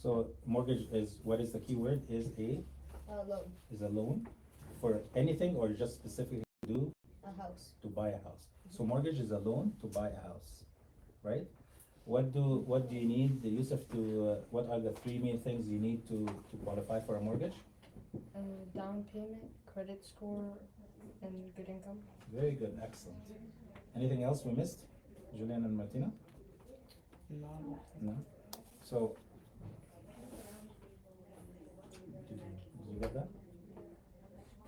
So mortgage is, what is the key word? Loan. Is a loan for anything or just specifically to do A house. to buy a house. So mortgage is a loan to buy a house, right? What do you need, the Yusuf, to what are the three main things you need to qualify for a mortgage? Down payment, credit score, and good income. Very good, excellent. Anything else we missed, Julian and Martina? No. No. So did you get that?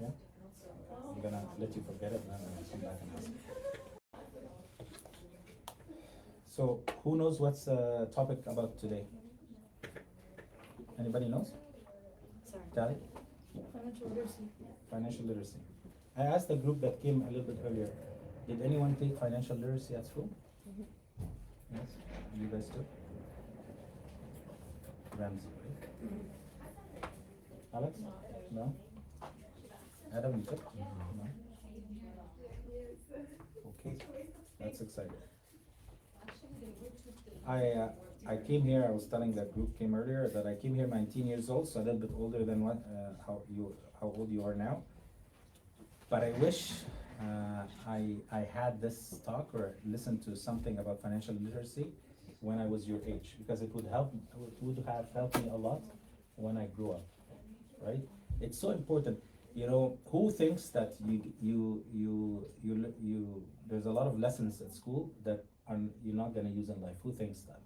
Yeah. I'm gonna let you forget it, and then I'm gonna come back and ask. So who knows what's the topic about today? Anybody knows? Sorry. Tally? Financial literacy. Financial literacy. I asked the group that came a little bit earlier, did anyone take financial literacy at school? Yes, you guys too? Ramsey, right? Alex? No? Adam, you took? No? Okay, that's exciting. I came here, I was telling that group came earlier that I came here 19 years old, so a little bit older than what, how old you are now. But I wish I had this talk or listened to something about financial literacy when I was your age, because it would have helped me a lot when I grew up, right? It's so important. You know, who thinks that there's a lot of lessons at school that you're not gonna use in life? Who thinks that?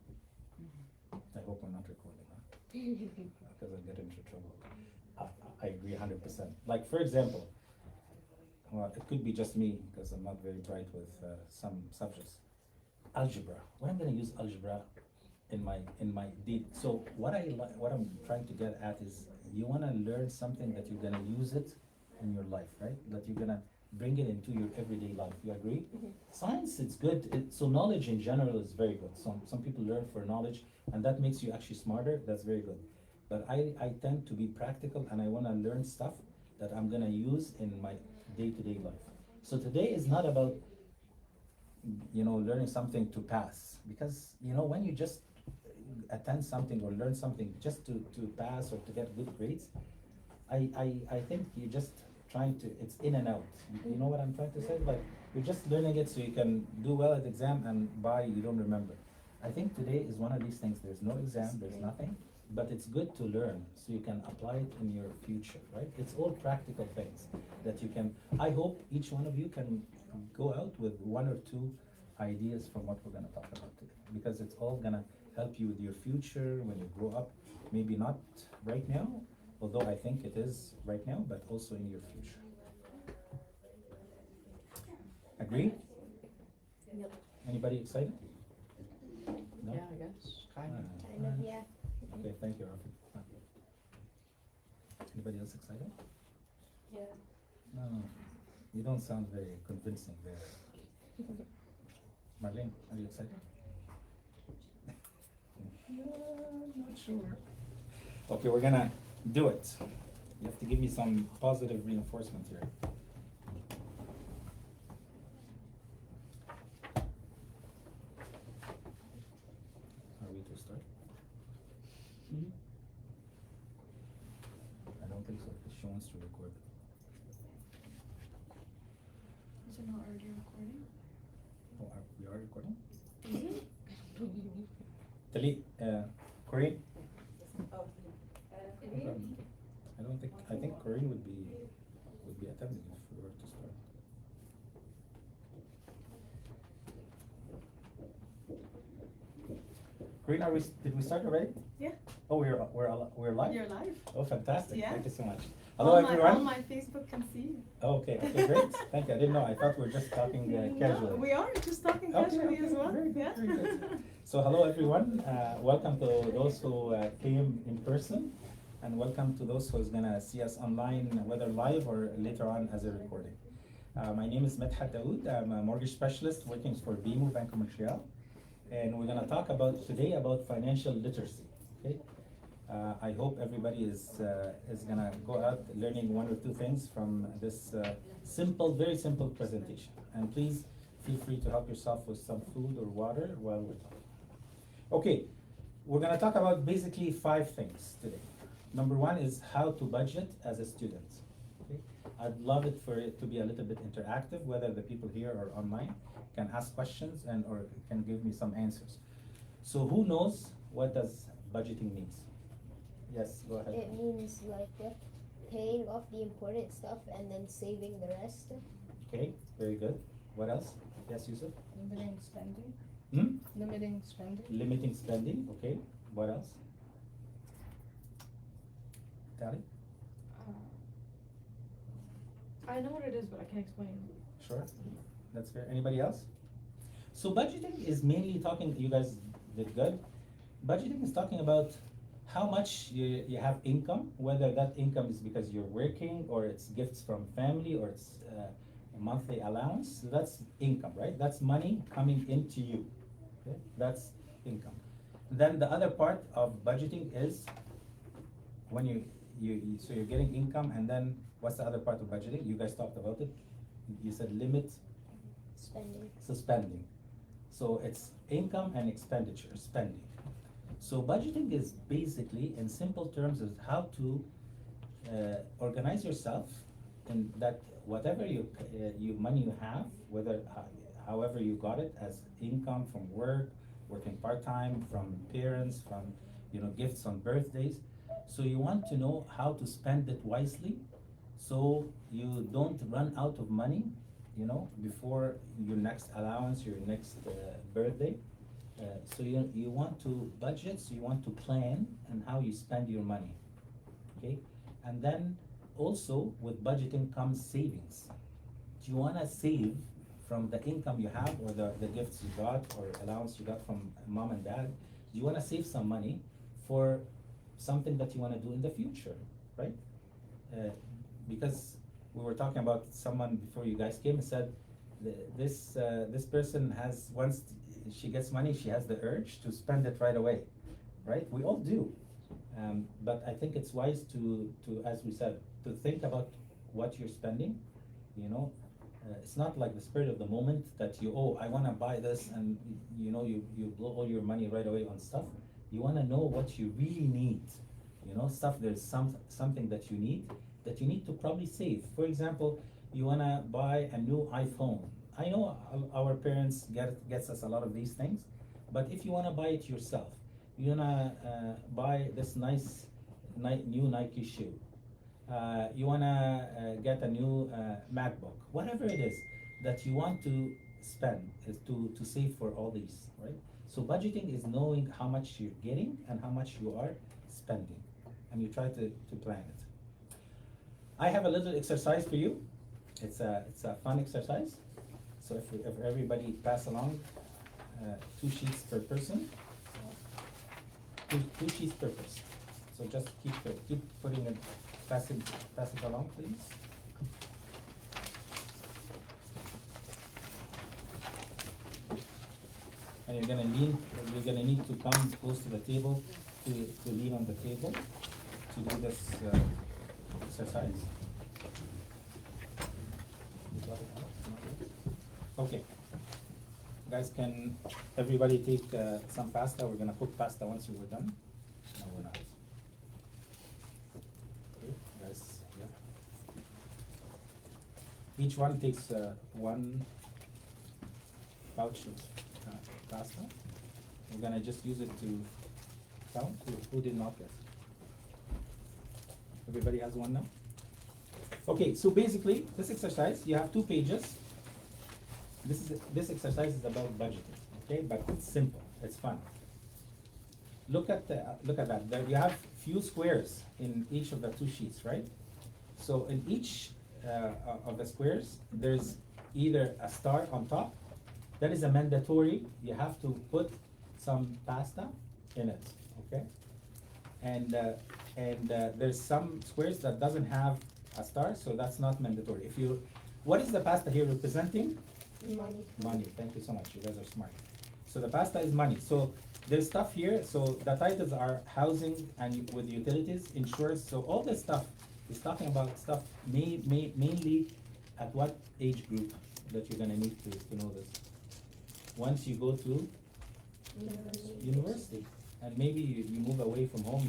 I hope I'm not recording, huh? Because I'll get into trouble. I agree 100%. Like, for example, well, it could be just me because I'm not very bright with some subjects. Algebra. When I'm gonna use algebra in my deed. So what I'm trying to get at is you wanna learn something that you're gonna use it in your life, right? That you're gonna bring it into your everyday life. You agree? Science, it's good. So knowledge in general is very good. Some people learn for knowledge, and that makes you actually smarter. That's very good. But I tend to be practical, and I want to learn stuff that I'm gonna use in my day-to-day life. So today is not about learning something to pass, because when you just attend something or learn something just to pass or to get good grades, I think you're just trying to, it's in and out. You know what I'm trying to say? Like, you're just learning it so you can do well at the exam and you don't remember. I think today is one of these things. There's no exam, there's nothing, but it's good to learn so you can apply it in your future, right? It's all practical things that you can, I hope each one of you can go out with one or two ideas from what we're gonna talk about today, because it's all gonna help you with your future when you grow up. Maybe not right now, although I think it is right now, but also in your future. Agree? Yep. Anybody excited? No? Yeah, I guess. Kind of. Kind of, yeah. Okay, thank you, Rafi. Anybody else excited? Yeah. No, you don't sound very convincing there. Marlene, are you excited? No, I'm not sure. Okay, we're gonna do it. You have to give me some positive reinforcement here. Are we to start? I don't think so, because she wants to record it. Is it not already recording? Oh, we are recording? Is it? Tali, Corinne? Oh. I think Corinne would be attending if we were to start. Corinne, did we start already? Yeah. Oh, we're live? You're live. Oh, fantastic. Yeah. Thank you so much. Hello, everyone. All my Facebook can see you. Oh, okay, great. Thank you. I didn't know. I thought we were just talking casually. No, we are just talking Okay, casually okay, as well. very good, Yeah. very good. So hello everyone, welcome to those who came in person, and welcome to those who's gonna see us online, whether live or later on as a recording. My name is Medhat Daoud. I'm a mortgage specialist working for BMO, Bank of Montreal, and we're gonna talk today about financial literacy. Okay, I hope everybody is gonna go out learning one or two things from this very simple presentation. And please feel free to help yourself with some food or water while we're talking. Okay, we're gonna talk about basically 5 things today. Number 1 is how to budget as a student. Okay? I'd love it for it to be a little bit interactive, whether the people here or online can ask questions and or can give me some answers. So who knows what does budgeting means? Yes, go ahead. It means like paying off the important stuff and then saving the rest. Okay, very good. What else? Yes, Yusuf? Limiting spending. Hmm? Limiting spending. Limiting spending, okay. What else? Tally? I know what it is, but I can't explain. Sure, that's fair. Anybody else? So budgeting is mainly talking, you guys did good. Budgeting is talking about how much you have income, whether that income is because you're working or it's gifts from family or it's a monthly allowance. So that's income, right? That's money coming into you. Okay? That's income. Then the other part of budgeting is when so you're getting income, and then what's the other part of budgeting? You guys talked about it. You said limit Spending. spending. So it's income and expenditure, spending. So budgeting is basically, in simple terms, is how to organize yourself, and that whatever you money you have, whether however you got it as income from work, working part-time, from parents, from gifts on birthdays. So you want to know how to spend it wisely, so you don't run out of money, before your next allowance, your next birthday. So you want to budget, so you want to plan and how you spend your money, okay? And then also with budgeting comes savings. Do you want to save from the income you have or the gifts you got or allowance you got from mom and dad? Do you want to save some money for something that you want to do in the future, right? Because we were talking about someone before you guys came and said this person has, once she gets money, she has the urge to spend it right away, right? We all do, but I think it's wise to as we said, to think about what you're spending. It's not like the spirit of the moment that I want to buy this, and you blow all your money right away on stuff. You want to know what you really need. Stuff, there's something that you need to probably save. For example, you want to buy a new iPhone. I know our parents gets us a lot of these things, but if you want to buy it yourself, you want to buy this nice new Nike shoe. You want to get a new MacBook. Whatever it is that you want to spend, is to save for all these, right? So budgeting is knowing how much you're getting and how much you are spending, and you try to plan it. I have a little exercise for you. It's a fun exercise. So if everybody pass along 2 sheets per person, two sheets per person. So just keep putting it, pass it along, please. And you're gonna need to come close to the table to lean on the table to do this exercise. Okay. Guys, can everybody take some pasta? We're gonna cook pasta once we're done. No, we're not. Okay, guys, yeah. Each one takes one pouch of pasta. We're gonna just use it to count who did not get. Everybody has one now? Okay, so basically, this exercise, you have 2 pages. This exercise is about budgeting, okay? But it's simple, it's fun. Look at that. There you have few squares in each of the 2 sheets, right? So in each of the squares, there's either a star on top. That is a mandatory. You have to put some pasta in it, okay? And there's some squares that doesn't have a star, so that's not mandatory. What is the pasta here representing? Money. Money. Thank you so much. You guys are smart. So the pasta is money. So there's stuff here. So the titles are housing and with utilities, insurance. So all this stuff is talking about stuff mainly at what age group that you're gonna need to know this. Once you go to university. and maybe you move away from home,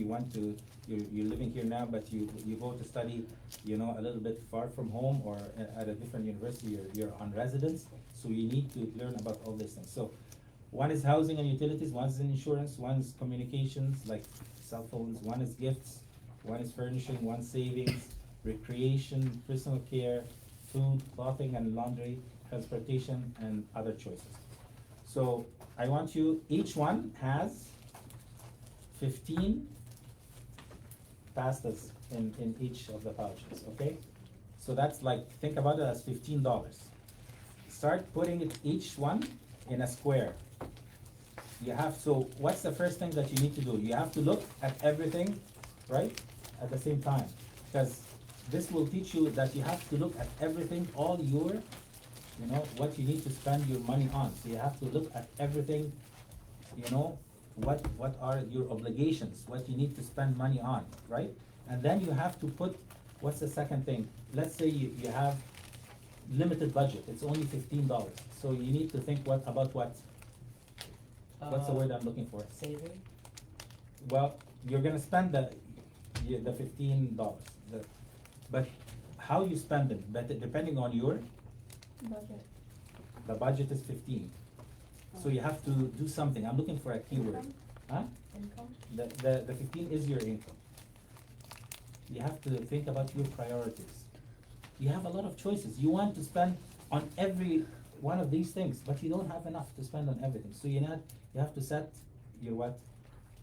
you're living here now, but you go to study, you know, a little bit far from home or at a different university, you're on residence, so you need to learn about all these things. So one is housing and utilities, one is insurance, one is communications, like cell phones, one is gifts, one is furnishing, one savings, recreation, personal care, food, clothing and laundry, transportation, and other choices. So I want you, each one has 15 pastas in each of the pouches, okay? So that's like, think about it as $15. Start putting it, each one in a square. You have, so what's the first thing that you need to do? You have to look at everything, right, at the same time. Because this will teach you that you have to look at everything, all your, you know, what you need to spend your money on. So you have to look at everything, you know, what are your obligations, what you need to spend money on, right? And then you have to put, what's the second thing? Let's say you have limited budget, it's only $15. So you need to think about what? What's the word I'm looking for? Saving? Well, you're gonna spend the $15, but how you spend it, but depending on your, Budget. the budget is 15. So you have to do something. I'm looking for a keyword. Income? Huh? Income? The 15 is your income. You have to think about your priorities. You have a lot of choices. You want to spend on every one of these things, but you don't have enough to spend on everything. So you have to set your what?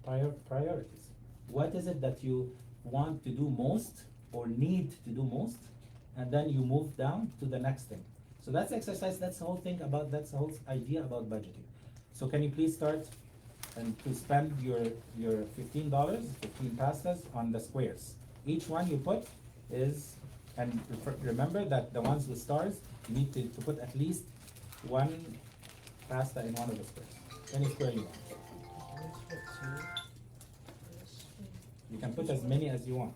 Priorities. What is it that you want to do most or need to do most? And then you move down to the next thing. So that's exercise, that's the whole thing about, that's the whole idea about budgeting. So can you please start and to spend your $15, 15 pastas on the squares. Each one you put is, and remember that the ones with stars, you need to put at least one pasta in one of the squares. Any square you want. You can put as many as you want.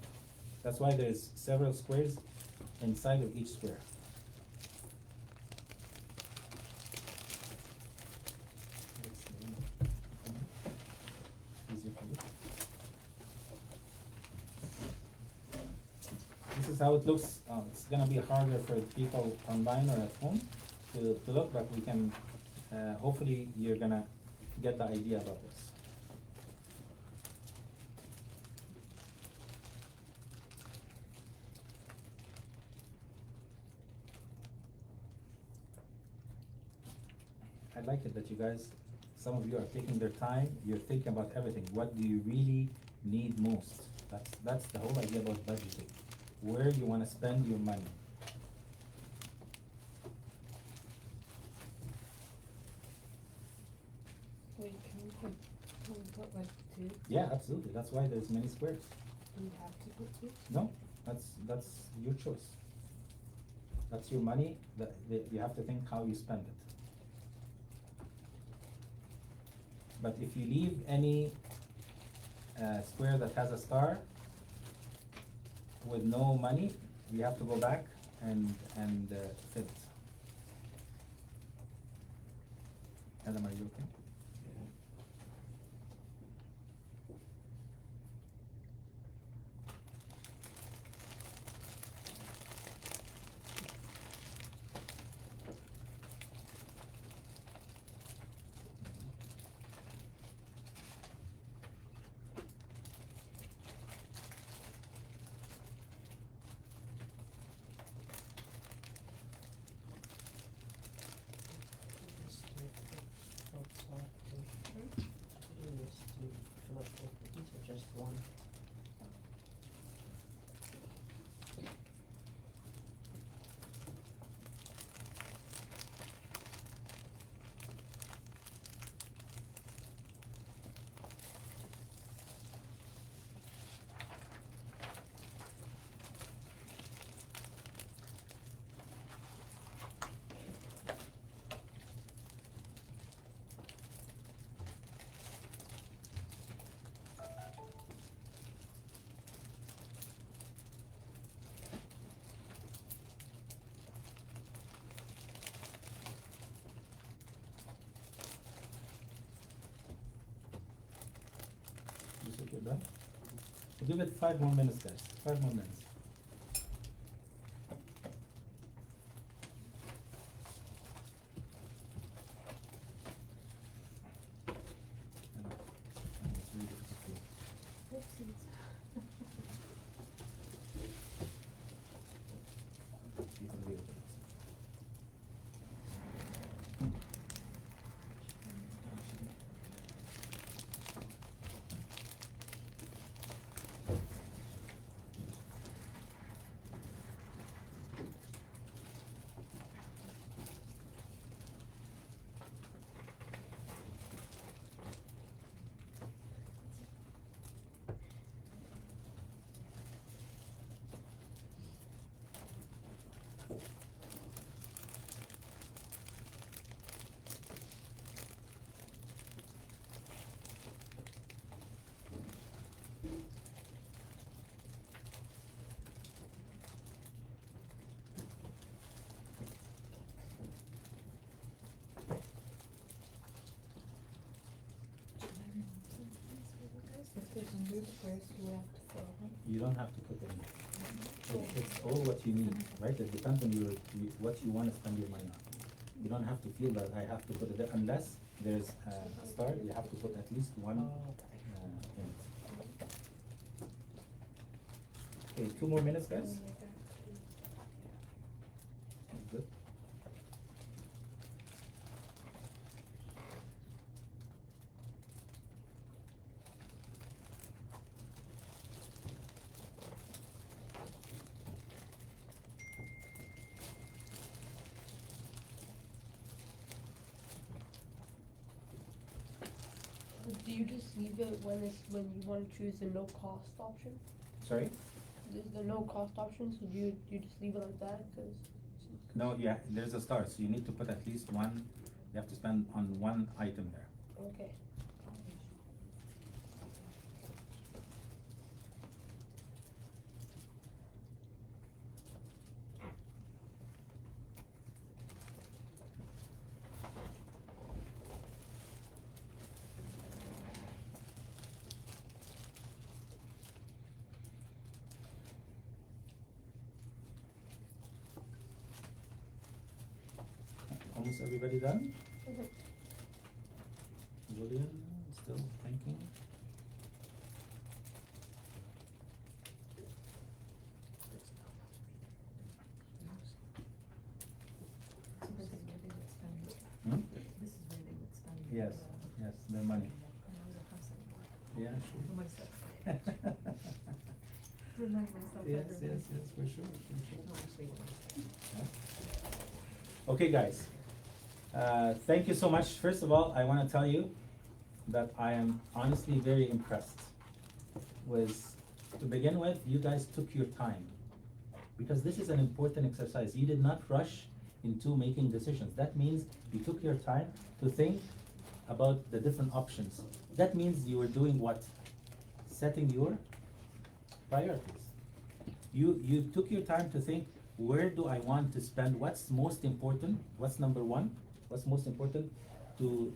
That's why there's several squares inside of each square. Easier for you. This is how it looks. It's gonna be harder for people online or at home to look, but we can, hopefully you're gonna get the idea about this. I like it that you guys, some of you are taking their time, you're thinking about everything. What do you really need most? That's the whole idea about budgeting. Where you want to spend your money. Wait, can we put like two? Yeah, absolutely. That's why there's many squares. Do you have to put two? No, that's your choice. That's your money. You have to think how you spend it. But if you leave any square that has a star with no money, you have to go back and fill it. Adam, are you okay? done? We'll give it 5 more minutes, guys. 5 more minutes. You don't have to put any. It's all what you need, right? It depends on what you want to spend your money on. You don't have to feel that I have to put it there unless there's a star. You have to put at least one in it. Okay, 2 more minutes, guys. Good. Do you just leave it when you want to choose the no cost option? Sorry? The no cost option, so do you just leave it like that? Cause No, yeah, there's a star, so you need to put at least one. You have to spend on one item there. okay. Almost everybody done? Mhm. Julian, still thinking? Hmm? Yes, yes, their money. Yeah, sure. Yes, for sure. Yeah. Okay, guys. Thank you so much. First of all, I want to tell you that I am honestly very impressed with, to begin with, you guys took your time, because this is an important exercise. You did not rush into making decisions. That means you took your time to think about the different options. That means you were doing what? Setting your priorities. You took your time to think, where do I want to spend? What's most important? What's number one? What's most important to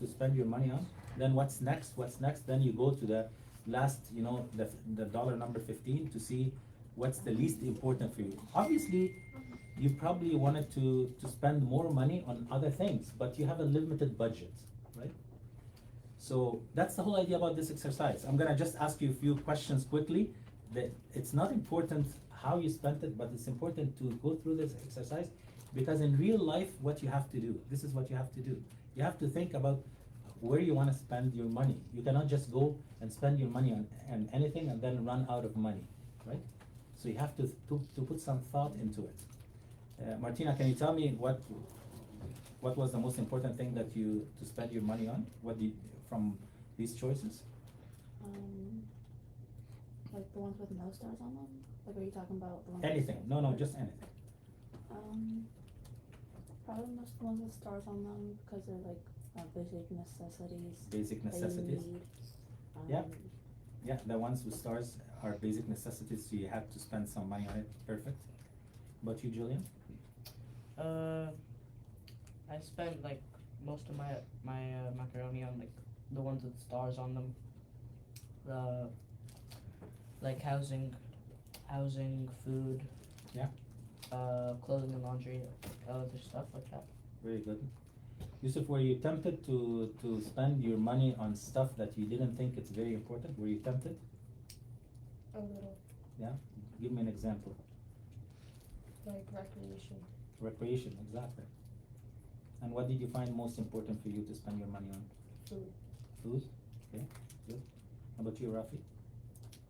spend your money on? Then what's next? What's next? Then you go to the last, the dollar number 15 to see what's the least important for you. Obviously, you probably wanted to spend more money on other things, but you have a limited budget, right? So that's the whole idea about this exercise. I'm gonna just ask you a few questions quickly. That it's not important how you spent it, but it's important to go through this exercise, because in real life, what you have to do, this is what you have to do. You have to think about where you want to spend your money. You cannot just go and spend your money on anything and then run out of money, right? So you have to put some thought into it. Martina, can you tell me what was the most important thing that you to spend your money on? From these choices? Like the ones with no stars on them? Like, are you talking about the ones Anything. with No, just anything. Probably most the ones with stars on them, because they're like basic necessities. Basic that you necessities. need. Yeah. Yeah, the ones with stars are basic necessities, so you have to spend some money on it. Perfect. But you, Julian? I spent like most of my macaroni on like the ones with stars on them. like housing, food. Yeah. Clothing and laundry, other stuff like that. Very good. Yusuf, were you tempted to spend your money on stuff that you didn't think it's very important? Were you tempted? a little, Give me an example. like recreation. Recreation, exactly. And what did you find most important for you to spend your money on? Food. Food? Okay, good. How about you, Rafi?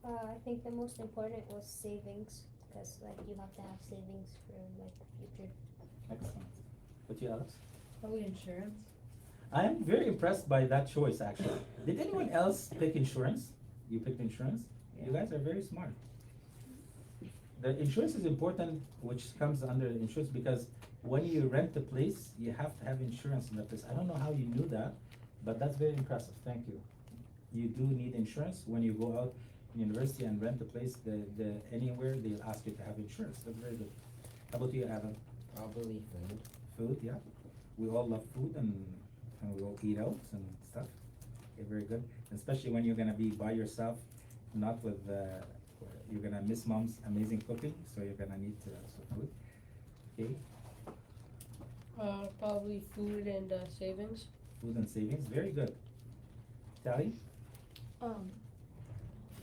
I think the most important was savings, because like you have to have savings for like the future. Excellent. What you, Alex? Probably insurance. I am very impressed by that choice, actually. Did anyone else pick insurance? You picked insurance? You guys are very smart. The insurance is important, which comes under insurance, because when you rent a place, you have to have insurance in the place. I don't know how you knew that, but that's very impressive. Thank you. You do need insurance when you go out in university and rent a place. Anywhere they'll ask you to have insurance. That's very good. How about you, Adam? Probably food. Food, yeah. We all love food and we all eat out and stuff. Okay, very good. Especially when you're gonna be by yourself, not with you're gonna miss mom's amazing cooking, so you're gonna need some food. Okay, Probably food and savings. food and savings, very good. Tally,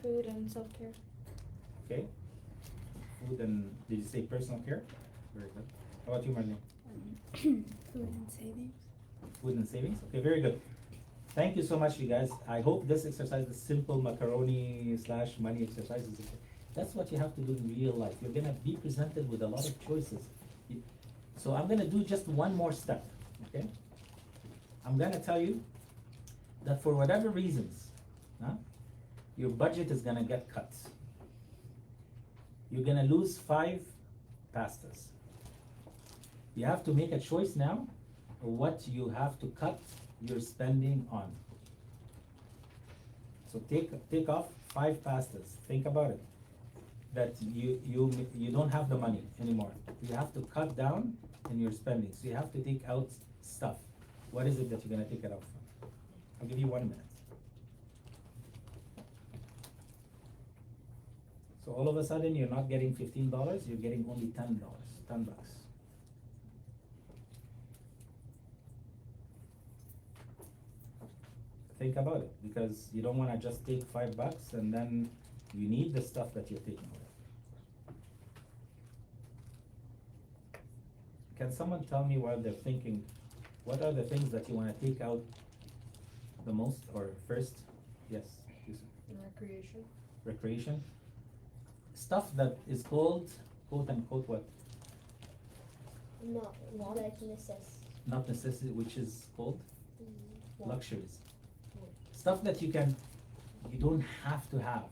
Food and self-care. okay. Food and, did you say personal care? Very good. How about you, Marlene? Food and savings. Food and savings, okay, very good. Thank you so much, you guys. I hope this exercise, the simple macaroni / money exercises, that's what you have to do in real life. You're gonna be presented with a lot of choices. So I'm gonna do just one more step, okay? I'm gonna tell you that for whatever reasons, your budget is gonna get cut. You're gonna lose 5 pastas. You have to make a choice now what you have to cut your spending on. So take off 5 pastas. Think about it. That you don't have the money anymore. You have to cut down in your spending. So you have to take out stuff. What is it that you're gonna take it out from? I'll give you 1 minute. So all of a sudden you're not getting $15, you're getting only $10, $10. Think about it, because you don't wanna just take $5 and then you need the stuff that you're taking away. Can someone tell me while they're thinking, what are the things that you wanna take out the most or first? Yes, Yusuf. Recreation. Recreation. Stuff that is called, quote unquote, what? Not Want? like Not necessity, which is called Want. luxuries. Stuff that you don't have to have.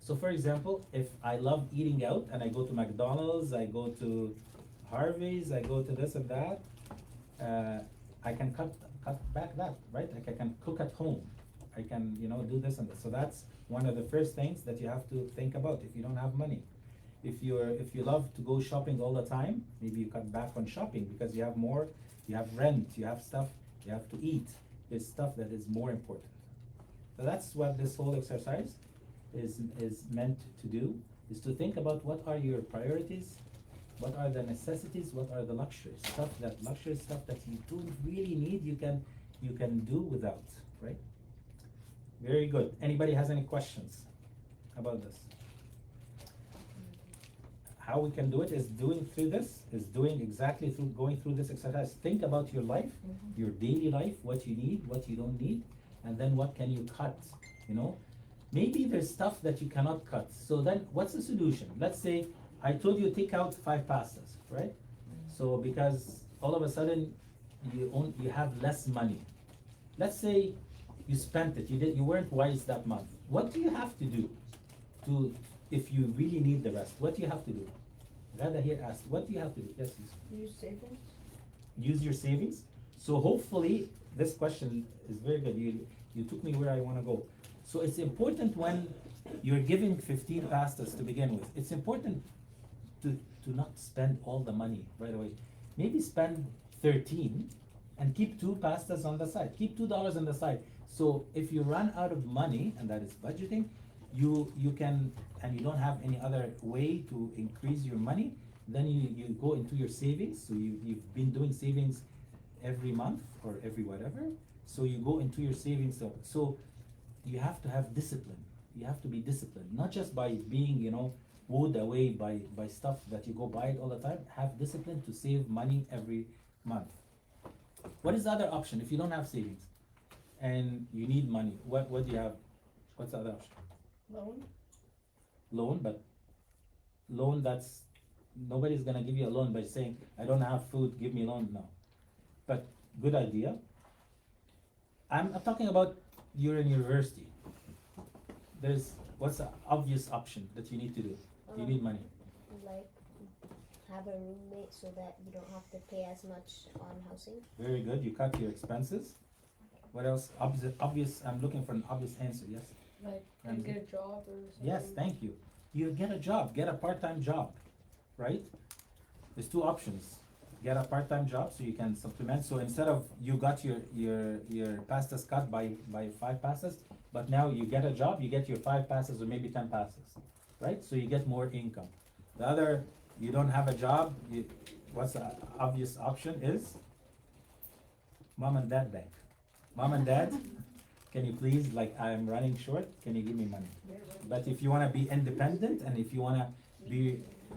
So for example, if I love eating out and I go to McDonald's, I go to Harvey's, I go to this and that, I can cut back that, right? Like I can cook at home. I can, do this and this. So that's one of the first things that you have to think about if you don't have money. If you love to go shopping all the time, maybe you cut back on shopping because you have more, you have rent, you have stuff, you have to eat. There's stuff that is more important. So that's what this whole exercise is meant to do, is to think about what are your priorities, what are the necessities, what are the luxuries, stuff that you don't really need, you can do without, right? Very good. Anybody has any questions about this? How we can do it is going through this exercise. Think about your life, your daily life, what you need, what you don't need, and then what can you cut, Maybe there's stuff that you cannot cut. So then what's the solution? Let's say I told you take out 5 pastas, right? So because all of a sudden you have less money. Let's say you spent it, you weren't wise that month. What do you have to do if you really need the rest? What do you have to do? Rada here asked, what do you have to do? Yes, please. Use savings. Use your savings. So hopefully this question is very good. You took me where I want to go. So it's important when you're giving 15 pastas to begin with. It's important to not spend all the money right away. Maybe spend 13 and keep 2 pastas on the side. Keep $2 on the side. So if you run out of money, and that is budgeting, you can, and you don't have any other way to increase your money, then you go into your savings. So you've been doing savings every month or every whatever. So you go into your savings. So you have to have discipline. You have to be disciplined, not just by being, wooed away by stuff that you go buy it all the time. Have discipline to save money every month. What is the other option if you don't have savings and you need money? What do you have? What's the other option? Loan? Loan, but loan, that's, nobody's gonna give you a loan by saying, I don't have food, give me a loan. No. But good idea. I'm talking about you're in university. What's the obvious option that you need to do? You need money. Like have a roommate so that you don't have to pay as much on housing. Very good. You cut your expenses. What else? Obvious. I'm looking for an obvious answer. Yes. Like, Ramsey? get a job or something? Yes. Thank you. You get a job. Get a part-time job, right? There's two options. Get a part-time job so you can supplement. So instead of you got your pastas cut by 5 pastas, but now you get a job, you get your 5 pastas or maybe 10 pastas, right? So you get more income. The other, you don't have a job. What's the obvious option is mom and dad bank. Mom and dad, can you please, like, I'm running short, can you give me money? But if you wanna be independent and if you wanna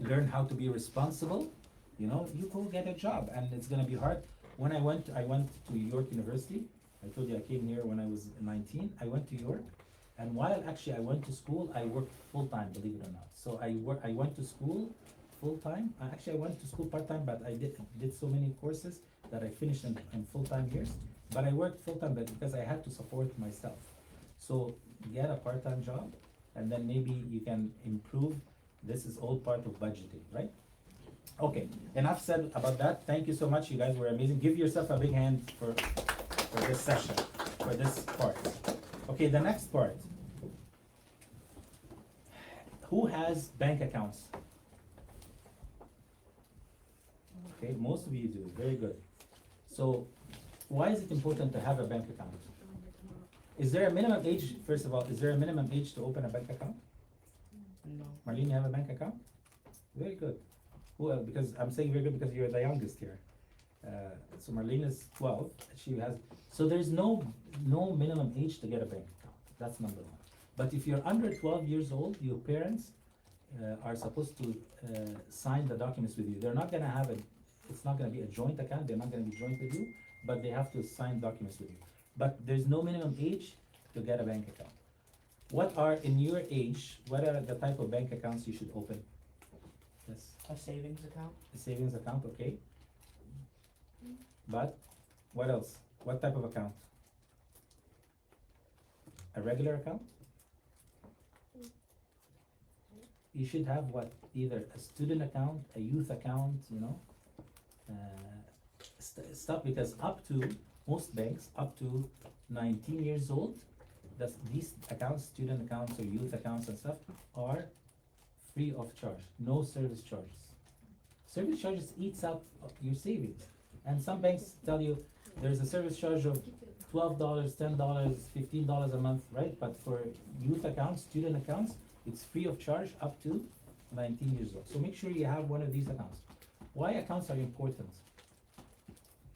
learn how to be responsible, you go get a job, and it's gonna be hard. When I went to York University. I told you I came here when I was 19. I went to York, and while actually I went to school, I worked full time, believe it or not. So I went to school full time. Actually, I went to school part time, but I did so many courses that I finished in full time years. But I worked full time because I had to support myself. So get a part time job, and then maybe you can improve. This is all part of budgeting, right? Okay, enough said about that. Thank you so much. You guys were amazing. Give yourself a big hand for this session, for this part. Okay, the next part. Who has bank accounts? Okay, most of you do. Very good. So, why is it important to have a bank account? Is there a minimum age, first of all, is there a minimum age to open a bank account? No. Marlene, you have a bank account? Very good. Well, because I'm saying very good because you're the youngest here. So Marlene is 12. She has. So there's no minimum age to get a bank account. That's number one. But if you're under 12 years old, your parents are supposed to sign the documents with you. They're not gonna have it's not gonna be a joint account. They're not gonna be joint with you, but they have to sign documents with you. But there's no minimum age to get a bank account. What are, in your age, what are the type of bank accounts you should open? Yes. A savings account? A savings account, okay. But what else? What type of account? A regular account? You should have what? Either a student account, a youth account, stuff, because up to, most banks, up to 19 years old, these accounts, student accounts or youth accounts and stuff, are free of charge, no service charges. Service charges eats up your savings. And some banks tell you there's a service charge of $12, $10, $15 a month, right? But for youth accounts, student accounts, it's free of charge up to 19 years old. So make sure you have one of these accounts. Why accounts are important?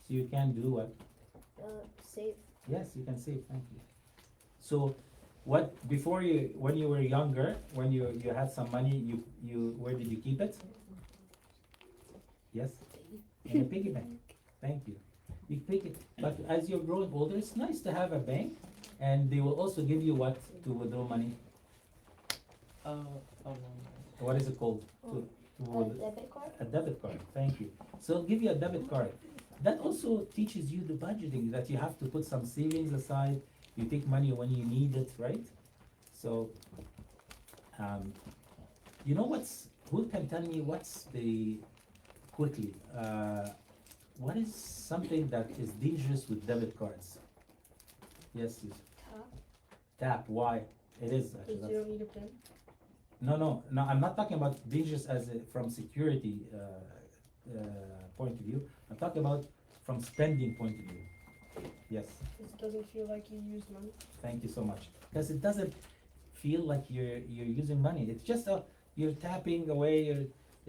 So you can do what? Save. Yes, you can save, thank you. So when you were younger, when you had some money, where did you keep it? Yes? In a piggy bank. Thank you. You pick it, but as you're growing older, it's nice to have a bank, and they will also give you what to withdraw money. No. What is it called? To A debit card? a debit card. Thank you. So they'll give you a debit card. That also teaches you the budgeting, that you have to put some savings aside. You take money when you need it, right? So, who can tell me what is something that is dangerous with debit cards? Yes, yes. Tap, why? It is actually. Because you don't need a PIN? No, I'm not talking about dangerous from security point of view. I'm talking about from spending point of view. Yes. It doesn't feel like you use money? Thank you so much. Because it doesn't feel like you're using money. It's just you're tapping away.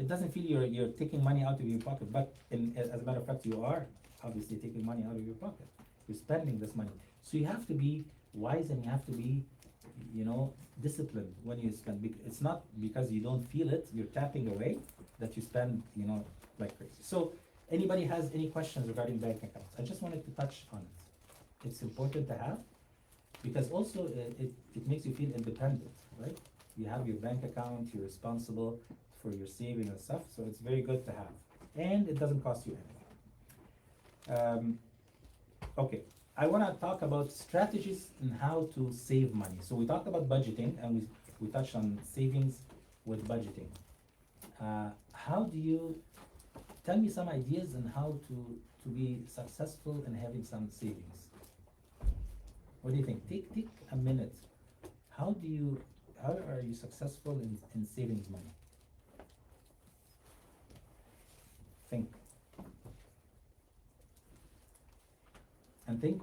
It doesn't feel you're taking money out of your pocket. But as a matter of fact, you are obviously taking money out of your pocket. You're spending this money. So you have to be wise and you have to be, disciplined when you spend. It's not because you don't feel it. You're tapping away that you spend, like crazy. So anybody has any questions regarding bank accounts? I just wanted to touch on it. It's important to have because also it makes you feel independent, right? You have your bank account, you're responsible for your saving and stuff, so it's very good to have. And it doesn't cost you anything. Okay, I want to talk about strategies and how to save money. So we talked about budgeting and we touched on savings with budgeting. How do you tell me some ideas on how to be successful in having some savings? What do you think? Take a minute. How are you successful in savings money? Think. And think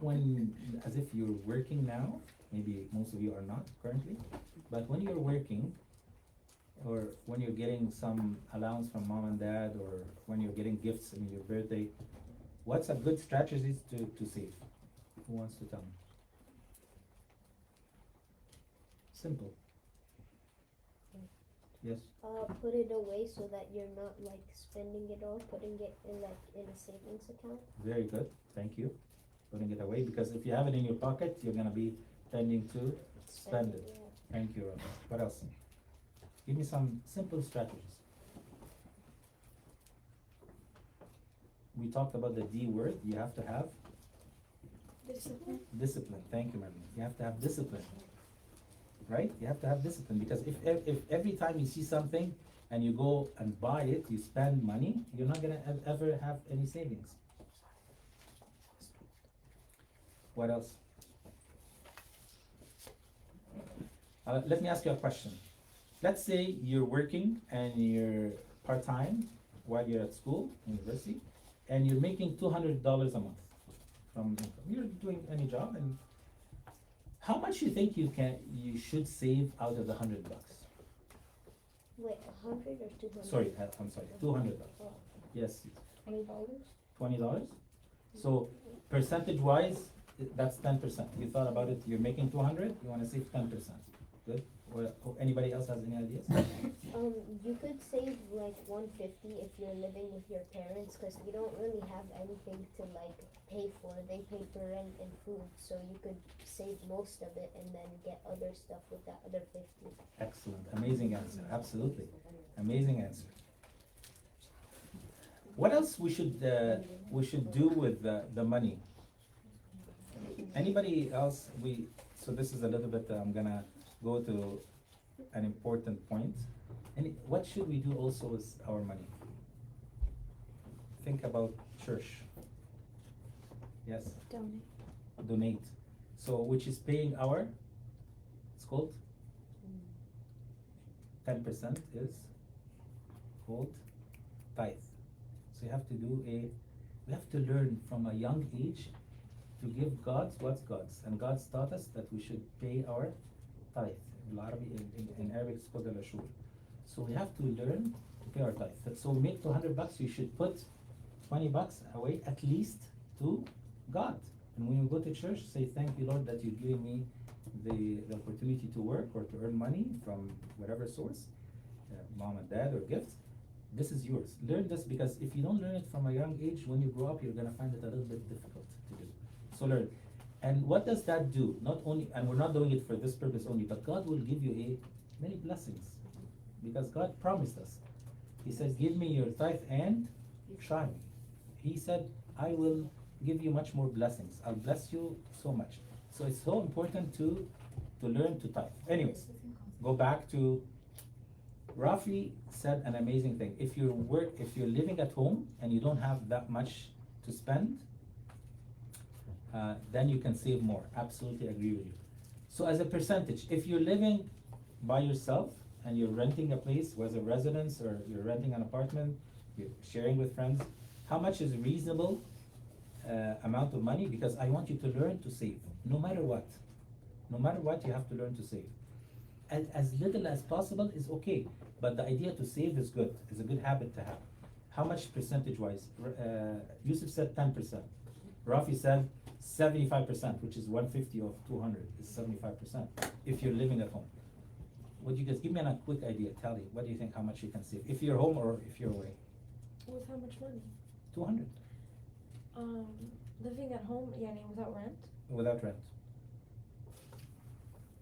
as if you're working now, maybe most of you are not currently, but when you're working, or when you're getting some allowance from mom and dad, or when you're getting gifts in your birthday, what's a good strategy to save? Who wants to tell me? Simple. Yes? Put it away so that you're not like spending it all, putting it in a savings account. Very good, thank you. Putting it away, because if you have it in your pocket, you're gonna be tending to spend it. Yeah. Thank you, Robin. What else? Give me some simple strategies. We talked about the D word. You have to have Discipline. discipline. Thank you, Madam. You have to have discipline, right? You have to have discipline, because if every time you see something and you go and buy it, you spend money, you're not gonna ever have any savings. What else? Let me ask you a question. Let's say you're working and you're part-time while you're at school, university, and you're making $200 a month from income. You're doing any job, and how much you think you should save out of the $100? Wait, 100 or 200? Sorry, I'm sorry, $200. Oh. Yes, $20? $20. So percentage-wise, that's 10%. You thought about it. You're making 200. You want to save 10%. Good. Anybody else has any ideas? You could save like 150 if you're living with your parents, because you don't really have anything to like pay for. They pay for rent and food, so you could save most of it and then get other stuff with that other 50. Excellent. Amazing answer. Absolutely. Amazing answer. What else we should do with the money? Anybody else? So this is a little bit. I'm gonna go to an important point. What should we do also with our money? Think about church. Yes. Donate. So which is paying it's called 10% is called tithe. So you have to we have to learn from a young age to give God's what's God's. And God's taught us that we should pay our tithe. In Arabic it's called al-ashur. So we have to learn to pay our tithe. So we make $200, you should put $20 away at least to God. And when you go to church, say, thank you, Lord, that you're giving me the opportunity to work or to earn money from whatever source, mom and dad or gifts. This is yours. Learn this, because if you don't learn it from a young age, when you grow up, you're gonna find it a little bit difficult to do. So learn. And what does that do? Not only, and we're not doing it for this purpose only, but God will give you many blessings, because God promised us. He said, give me your tithe and try me. He said, I will give you much more blessings. I'll bless you so much. So it's so important to learn to tithe. Anyways, go back to Rafi said an amazing thing. If you're living at home and you don't have that much to spend, then you can save more. Absolutely agree with you. So as a percentage, if you're living by yourself and you're renting a place, whether residence or you're renting an apartment, you're sharing with friends, how much is reasonable amount of money? Because I want you to learn to save, no matter what. No matter what, you have to learn to save. as little as possible is okay, but the idea to save is good, is a good habit to have. How much percentage wise? Yusuf said 10%. Rafi said 75%, which is 150 of 200 is 75% if you're living at home. Would you guys give me a quick idea? Tell me, what do you think how much you can save? If you're home or if you're away? With how much money? 200 Living at home, yani without rent? without rent.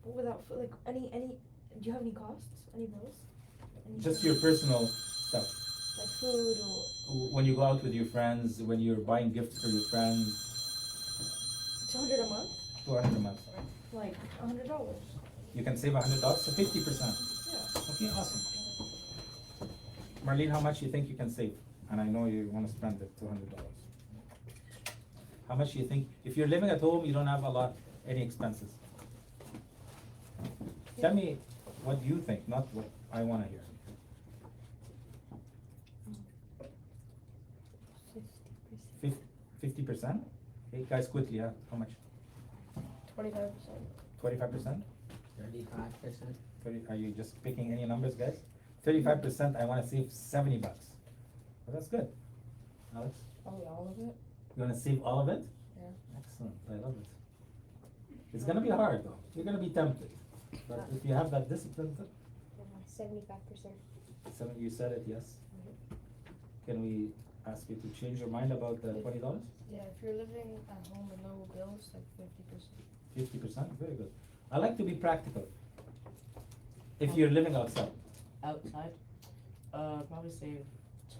Without like any, do you have any costs? Any bills? Just your personal stuff. Like food or When you go out with your friends, when you're buying gifts for your friends, 200 a month? 200 a month. Like $100. You can save $100, so 50%. Yeah. Okay, awesome. Marlene, how much you think you can save? And I know you want to spend the $200. How much do you think? If you're living at home, you don't have any expenses. Tell me what you think, not what I want to hear. 50%? Okay, guys, quickly, how much? 25%. 25%? 35%. Are you just picking any numbers, guys? 35%, I want to save $70. Well, that's good. Alex, Probably all of it. you want to save all of it? Yeah. Excellent, I love it. It's gonna be hard though. You're gonna be tempted. But if you have that discipline, 75%. you said it, yes. Can we ask you to change your mind about the $20? Yeah, if you're living at home with no bills, like 50%. 50%, very good. I like to be practical. If you're living outside, Outside, probably save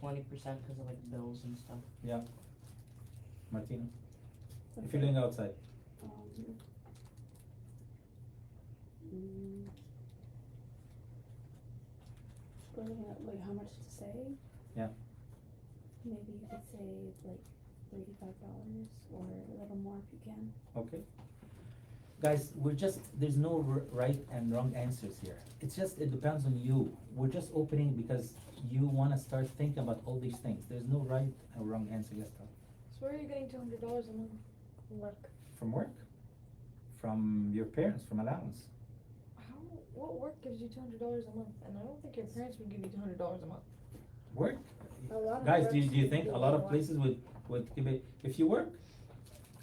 20% because of like bills and stuff. yeah. Martina, if you're living outside, Looking at like how much to save. Yeah. Maybe you could save like $35 or a little more if you can. okay. Guys, there's no right and wrong answers here. It depends on you. We're just opening because you want to start thinking about all these things. There's no right or wrong answer. Yes, Tom. So where are you getting $200 a month? Work. From work, from your parents, from allowance. What work gives you $200 a month? And I don't think your parents would give you $200 a month. Work, A lot of guys. work Do you think should a be lot of more. places would give it if you work,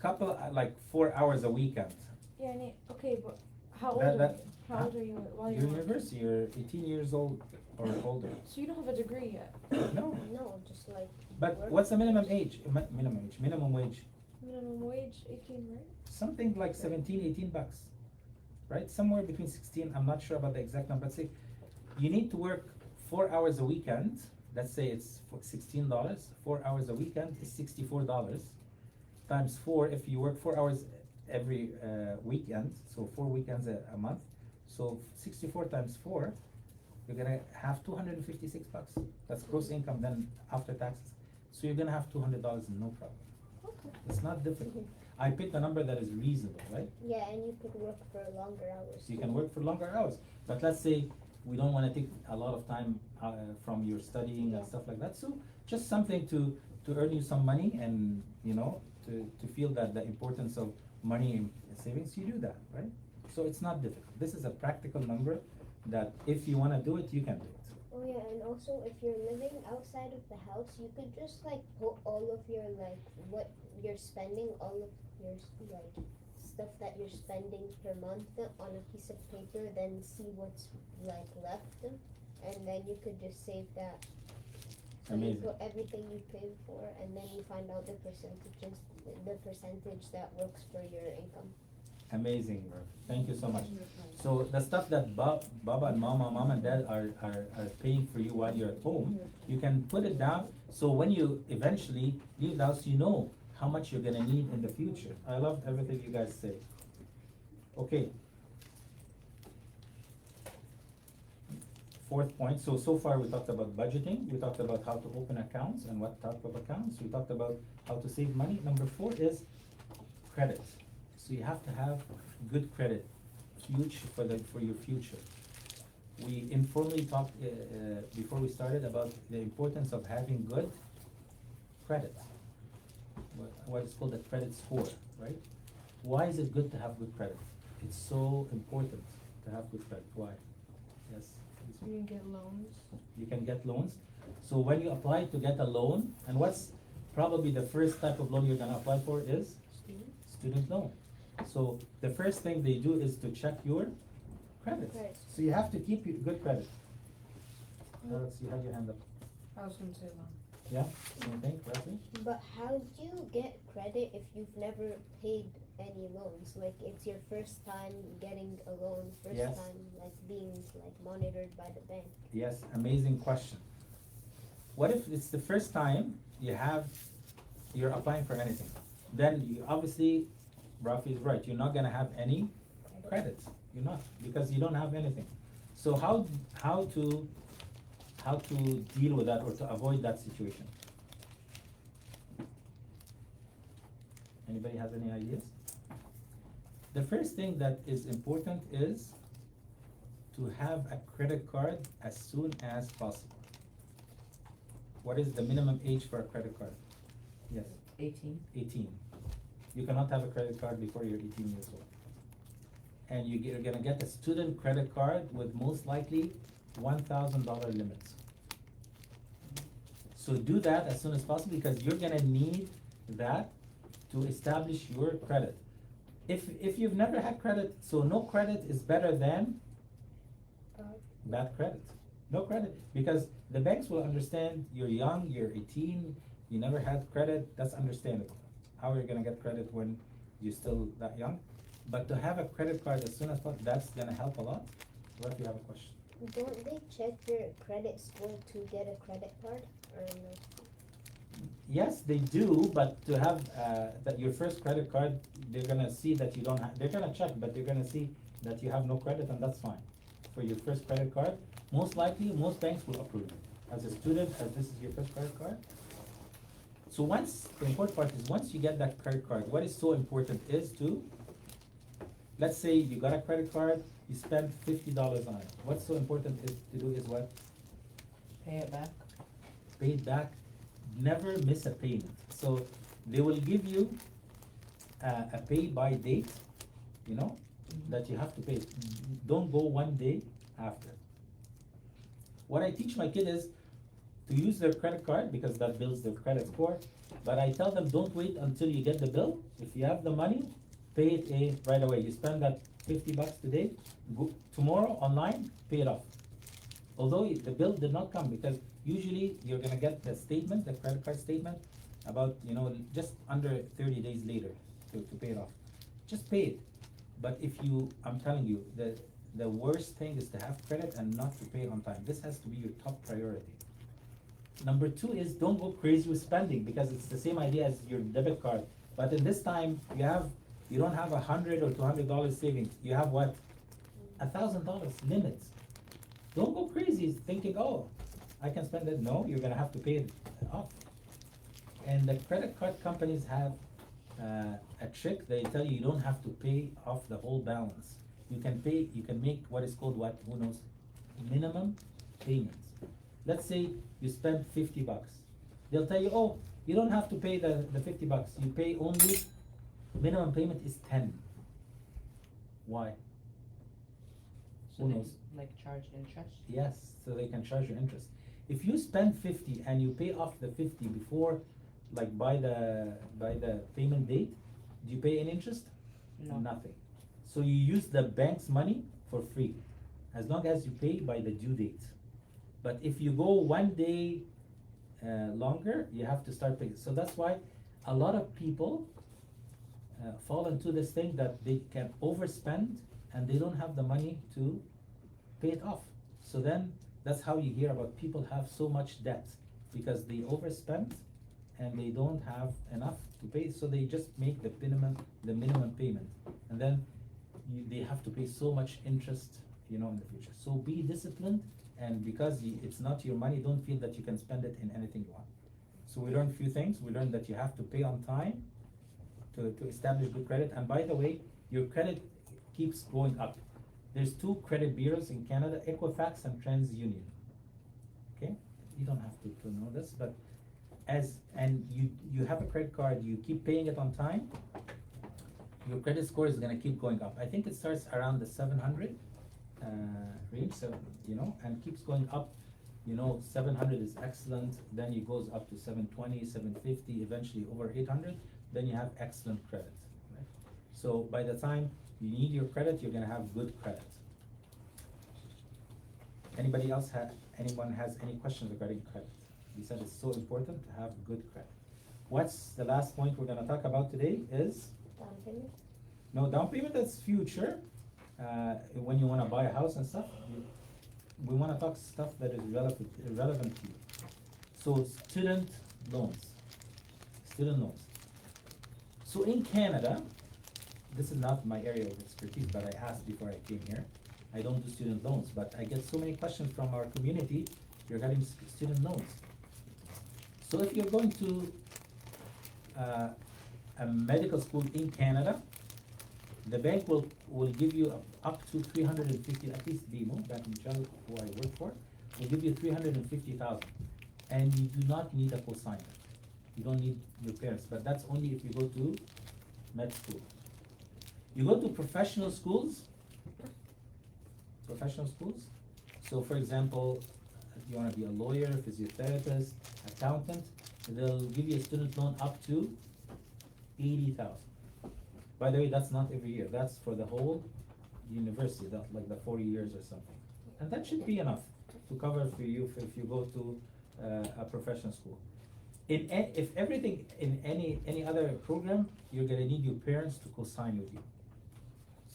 couple like 4 hours a weekend? Yeah, okay, but how old That- are that- you? How old are you while You're you're in working? university. You're 18 years old or older. So you don't have a degree yet. No, No, just like. but work. what's the minimum age? Minimum wage. Minimum wage, 18, right? Something like 17, 18 bucks, right? Somewhere between 16, I'm not sure about the exact number, but say you need to work 4 hours a weekend. Let's say it's for $16, 4 hours a weekend is $64 times 4. If you work 4 hours every weekend, so 4 weekends a month, so 64 times 4, you're gonna have 256 bucks. That's gross income then after taxes. So you're gonna have $200 no problem. Okay. It's not difficult. I picked a number that is reasonable, right? Yeah, and you could work for longer hours. You too. can work for longer hours. But let's say we don't wanna take a lot of time from your studying Yeah. and stuff like that. So just something to earn you some money and, to feel that the importance of money in savings, you do that, right? So it's not difficult. This is a practical number that if you wanna do it, you can do it. Oh yeah, and also if you're living outside of the house, you could just like put all of your like what you're spending, all of your like stuff that you're spending per month on a piece of paper, then see what's like left, and then you could just save that. So Amazing. you put everything you paid for, and then you find out the percentage that works for your income. Amazing, bro. Thank you so much. So the stuff that Baba and Mom and Dad are paying for you while you're at home, you can put it down, so when you eventually leave the house, you know how much you're gonna need in the future. I love everything you guys say. Okay. Fourth point, so far we talked about budgeting, we talked about how to open accounts and what type of accounts, we talked about how to save money. Number 4 is credit. So you have to have good credit, huge for your future. We informally talked before we started about the importance of having good credit. What is called a credit score, right? Why is it good to have good credit? It's so important to have good credit. Why? Yes. You can get loans. You can get loans. So when you apply to get a loan, and what's probably the first type of loan you're gonna apply for is student loan. So the first thing they do is to check your credit. Credit. So you have to keep your good credit. Alex, you have your hand up. I was gonna say loan. Yeah, same thing, Wesley? But how do you get credit if you've never paid any loans? Like it's your first time getting a loan, first Yes. time like being like monitored by the bank. Yes, amazing question. What if it's the first time you're applying for anything? Then you obviously, Rafi is right, you're not gonna have any credit. You're not, because you don't have anything. So how to deal with that or to avoid that situation? Anybody has any ideas? The first thing that is important is to have a credit card as soon as possible. What is the minimum age for a credit card? Yes, 18. 18. You cannot have a credit card before you're 18 years old. And you're gonna get a student credit card with most likely $1,000 limits. So do that as soon as possible because you're gonna need that to establish your credit. If you've never had credit, so no credit is better than bad credit. No credit, because the banks will understand you're young, you're 18, you never had credit, that's understandable. How are you gonna get credit when you're still that young? But to have a credit card as soon as possible, that's gonna help a lot. What if you have a question? Don't they check your credit score to get a credit card or no? Yes, they do, but to have that your first credit card, they're gonna see that you don't have, they're gonna check, but they're gonna see that you have no credit, and that's fine. For your first credit card, most likely, most banks will approve it. As a student, as this is your first credit card. So the important part is once you get that credit card, what is so important is to, let's say you got a credit card, you spent $50 on it. What's so important is to do is what? Pay it back. Pay it back. Never miss a payment. So they will give you a pay by date, that you have to pay. Don't go one day after. What I teach my kid is to use their credit card because that builds their credit score. But I tell them don't wait until you get the bill. If you have the money, pay it right away. You spend that $50 today, go tomorrow online, pay it off. Although the bill did not come, because usually you're gonna get the statement, the credit card statement, about just under 30 days later to pay it off. Just pay it. But I'm telling you, the worst thing is to have credit and not to pay on time. This has to be your top priority. Number two is don't go crazy with spending, because it's the same idea as your debit card. But in this time, you don't have $100 or $200 savings. You have what? $1,000 limits. Don't go crazy thinking, oh, I can spend it. No, you're gonna have to pay it off. And the credit card companies have a trick. They tell you don't have to pay off the whole balance. You can make what is called who knows, minimum payments. Let's say you spend $50. They'll tell you, oh, you don't have to pay the $50. You pay only, minimum payment is 10. Why? So Who they knows? charge interest. Yes, so they can charge you interest. If you spend 50 and you pay off the 50 before, by the payment date, do you pay any interest? No. Nothing. So you use the bank's money for free, as long as you pay by the due date. But if you go one day longer, you have to start paying. So that's why a lot of people fall into this thing that they can overspend and they don't have the money to pay it off. So then that's how you hear about people have so much debt, because they overspend and they don't have enough to pay, so they just make the minimum payment, and then they have to pay so much interest, in the future. So be disciplined, and because it's not your money, don't feel that you can spend it in anything you want. So we learned a few things. We learned that you have to pay on time to establish good credit. And by the way, your credit keeps going up. There's two credit bureaus in Canada, Equifax and TransUnion. Okay, you don't have to know this, but you have a credit card, you keep paying it on time, your credit score is gonna keep going up. I think it starts around the 700, range, and keeps going up. 700 is excellent, then it goes up to 720, 750, eventually over 800, then you have excellent credit, right? So by the time you need your credit, you're gonna have good credit. Anyone has any questions regarding credit? We said it's so important to have good credit. What's the last point we're gonna talk about today is? Down payment? No, down payment, that's future. When you wanna buy a house and stuff, we wanna talk stuff that is relevant to you. So student loans. So in Canada, this is not my area of expertise, but I asked before I came here. I don't do student loans, but I get so many questions from our community regarding student loans. So if you're going to a medical school in Canada, the bank will give you up to 350, at least BMO, Bank of Montreal, who I work for, will give you 350,000, and you do not need a cosigner. You don't need your parents, but that's only if you go to med school. You go to professional schools. So for example, if you want to be a lawyer, physiotherapist, accountant, they'll give you a student loan up to 80,000. By the way, that's not every year. That's for the whole university, that's like the 40 years or something. And that should be enough to cover for you if you go to a professional school. If everything in any other program, you're gonna need your parents to co-sign with you.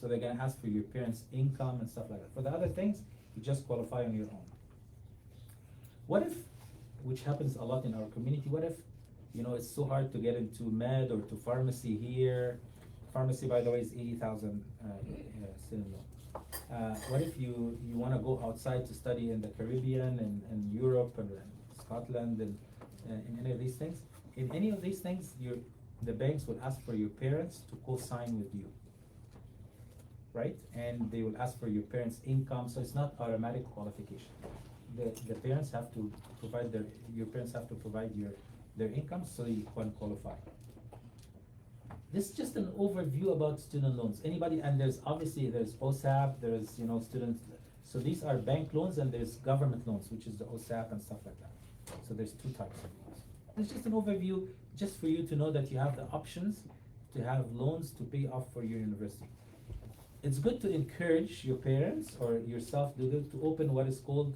So they're gonna ask for your parents' income and stuff like that. For the other things, you just qualify on your own. What if, which happens a lot in our community, what if, it's so hard to get into med or to pharmacy here. Pharmacy, by the way, is 80,000 student loan. What if you wanna go outside to study in the Caribbean and Europe and Scotland and in any of these things? In any of these things, the banks will ask for your parents to co-sign with you, right? And they will ask for your parents' income, so it's not automatic qualification. The parents have to provide your parents have to provide their income so you can qualify. This is just an overview about student loans. Anybody, and there's OSAP, there's student, so these are bank loans and there's government loans, which is the OSAP and stuff like that. So there's two types of loans. It's just an overview, just for you to know that you have the options to have loans to pay off for your university. It's good to encourage your parents or yourself to open what is called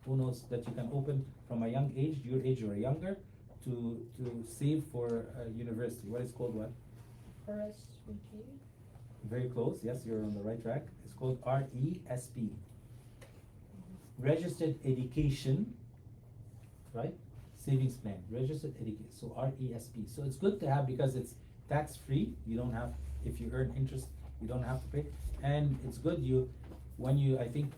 who knows, that you can open from a young age, your age or younger, to save for university. What is called what? RSVP. Very close, yes, you're on the right track. It's called RESP. Registered Education, right? Savings Plan, Registered Education, so RESP. So it's good to have because it's tax-free. You don't have, if you earn interest, you don't have to pay. And it's good I think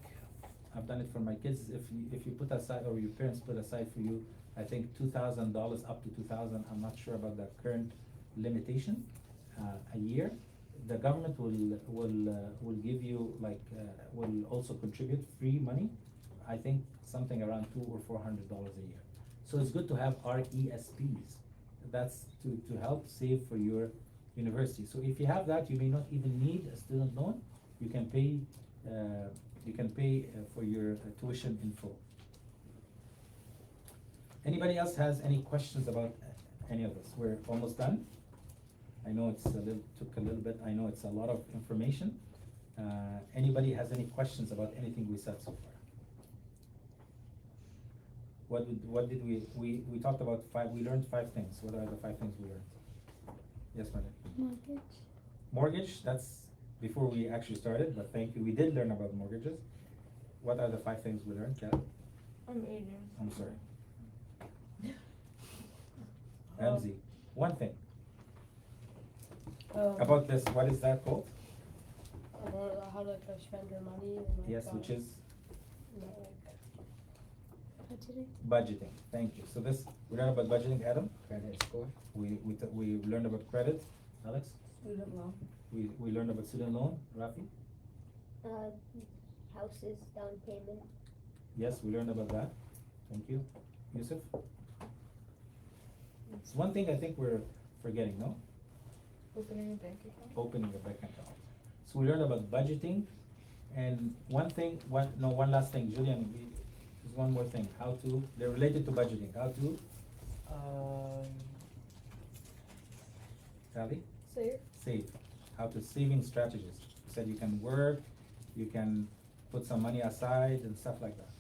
I've done it for my kids, if you put aside, or your parents put aside for you, I think $2,000 up to $2,000, I'm not sure about the current limitation, a year, the government will give you will also contribute free money, I think something around $200 or $400 a year. So it's good to have RESPs. That's to help save for your university. So if you have that, you may not even need a student loan. You can pay for your tuition in full. Anybody else has any questions about any of this? We're almost done. I know took a little bit. I know it's a lot of information. Anybody has any questions about anything we said so far? What did we talked about we learned 5 things. What are the 5 things we learned? Yes, madam. Mortgage. Mortgage, that's before we actually started, but thank you. We did learn about mortgages. What are the 5 things we learned, Kat? I'm Adrian. I'm sorry. Ramsey, one thing about this, what is that called? How to spend your money. And Yes, which is Budgeting. budgeting. Thank you. So we learned about budgeting, Adam. Credit score. We learned about credit, Alex. Student loan. We learned about student loan, Rafi. Houses, down payment. Yes, we learned about that. Thank you, Yusuf. It's one thing I think we're forgetting, no? Opening a bank account. Opening a bank account. So we learned about budgeting, And one last thing, Julian, there's one more thing, they're related to budgeting, Sally? Save. How to saving strategies. You said you can work, you can put some money aside and stuff like that.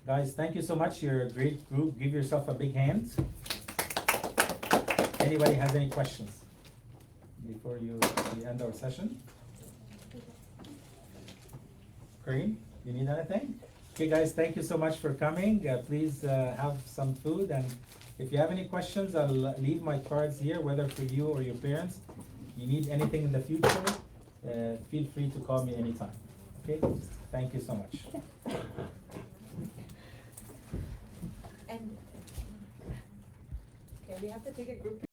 Guys, thank you so much. You're a great group. Give yourself a big hand. Anybody has any questions before we end our session? Corinne, you need anything? Okay, guys, thank you so much for coming. Please have some food, and if you have any questions, I'll leave my cards here, whether for you or your parents. You need anything in the future, feel free to call me anytime. Okay? Thank you so much. And okay, we have to take a group